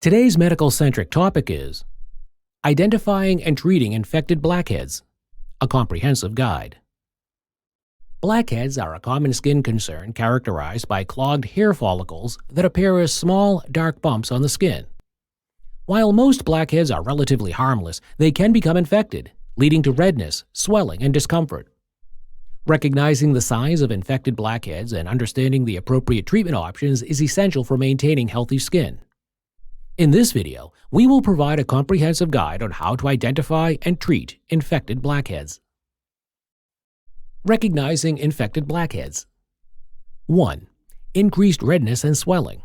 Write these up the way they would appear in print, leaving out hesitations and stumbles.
Today's medical-centric topic is Identifying and Treating Infected Blackheads, a comprehensive guide. Blackheads are a common skin concern characterized by clogged hair follicles that appear as small, dark bumps on the skin. While most blackheads are relatively harmless, they can become infected, leading to redness, swelling, and discomfort. Recognizing the signs of infected blackheads and understanding the appropriate treatment options is essential for maintaining healthy skin. In this video, we will provide a comprehensive guide on how to identify and treat infected blackheads. Recognizing infected blackheads. 1. Increased redness and swelling.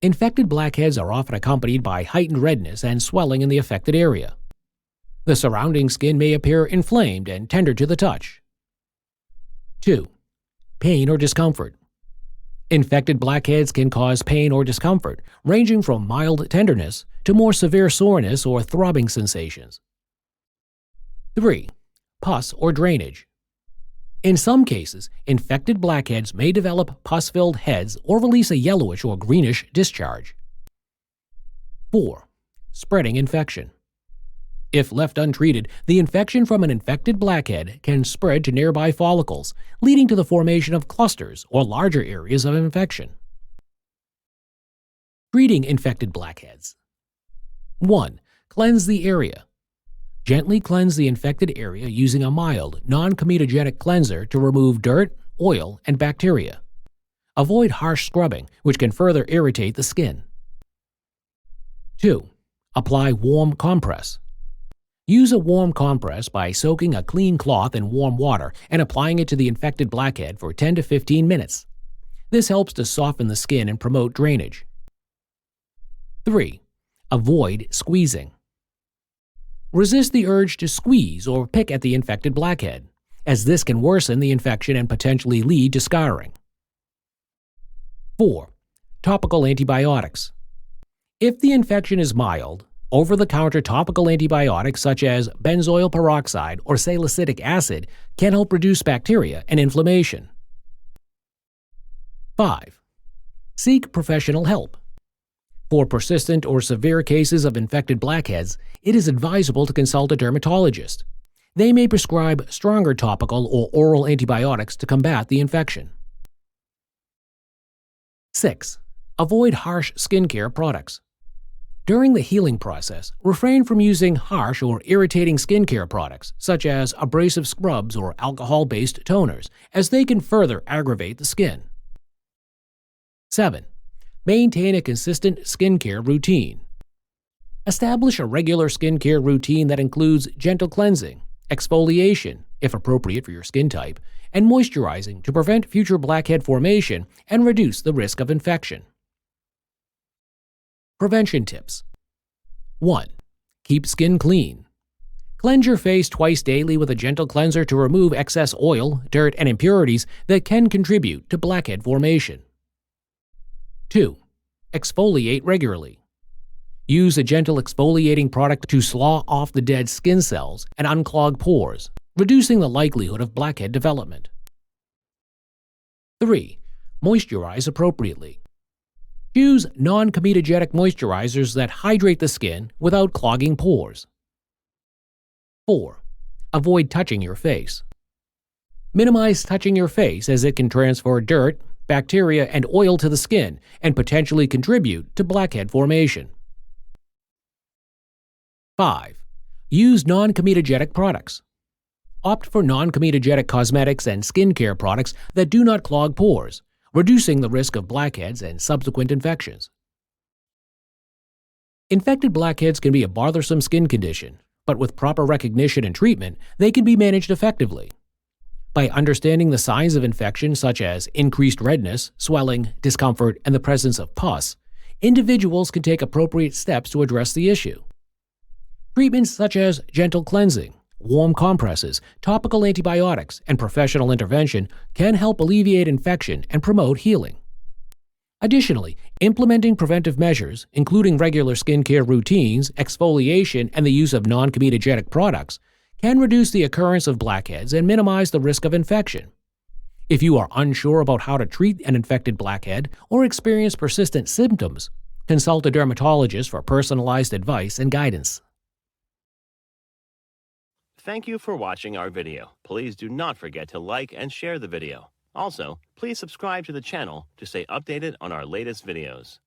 Infected blackheads are often accompanied by heightened redness and swelling in the affected area. The surrounding skin may appear inflamed and tender to the touch. 2. Pain or discomfort. Infected blackheads can cause pain or discomfort, ranging from mild tenderness to more severe soreness or throbbing sensations. 3. Pus or drainage. In some cases, infected blackheads may develop pus-filled heads or release a yellowish or greenish discharge. 4. Spreading infection. If left untreated, the infection from an infected blackhead can spread to nearby follicles, leading to the formation of clusters or larger areas of infection. Treating infected blackheads. 1. Cleanse the area. Gently cleanse the infected area using a mild, non-comedogenic cleanser to remove dirt, oil, and bacteria. Avoid harsh scrubbing, which can further irritate the skin. 2. Apply warm compress. Use a warm compress by soaking a clean cloth in warm water and applying it to the infected blackhead for 10 to 15 minutes. This helps to soften the skin and promote drainage. 3. Avoid squeezing. Resist the urge to squeeze or pick at the infected blackhead, as this can worsen the infection and potentially lead to scarring. 4. Topical antibiotics. If the infection is mild, over-the-counter topical antibiotics such as benzoyl peroxide or salicylic acid can help reduce bacteria and inflammation. 5. Seek professional help. For persistent or severe cases of infected blackheads, it is advisable to consult a dermatologist. They may prescribe stronger topical or oral antibiotics to combat the infection. 6. Avoid harsh skincare products. During the healing process, refrain from using harsh or irritating skincare products, such as abrasive scrubs or alcohol-based toners, as they can further aggravate the skin. 7. Maintain a consistent skincare routine. Establish a regular skincare routine that includes gentle cleansing, exfoliation, if appropriate for your skin type, and moisturizing to prevent future blackhead formation and reduce the risk of infection. Prevention tips. 1. Keep skin clean. Cleanse your face twice daily with a gentle cleanser to remove excess oil, dirt, and impurities that can contribute to blackhead formation. 2. Exfoliate regularly. Use a gentle exfoliating product to slaw off the dead skin cells and unclog pores, reducing the likelihood of blackhead development. 3. Moisturize appropriately. Choose non-comedogenic moisturizers that hydrate the skin without clogging pores. 4. Avoid touching your face. Minimize touching your face as it can transfer dirt, bacteria, and oil to the skin and potentially contribute to blackhead formation. 5. Use non-comedogenic products. Opt for non-comedogenic cosmetics and skincare products that do not clog pores, reducing the risk of blackheads and subsequent infections. Infected blackheads can be a bothersome skin condition, but with proper recognition and treatment, they can be managed effectively. By understanding the signs of infection such as increased redness, swelling, discomfort, and the presence of pus, individuals can take appropriate steps to address the issue. Treatments such as gentle cleansing, warm compresses, topical antibiotics, and professional intervention can help alleviate infection and promote healing. Additionally, implementing preventive measures, including regular skincare routines, exfoliation, and the use of non-comedogenic products, can reduce the occurrence of blackheads and minimize the risk of infection. If you are unsure about how to treat an infected blackhead or experience persistent symptoms, Consult a dermatologist for personalized advice and guidance. Thank you for watching our video. Please do not forget to like and share the video. Also, please subscribe to the channel to stay updated on our latest videos.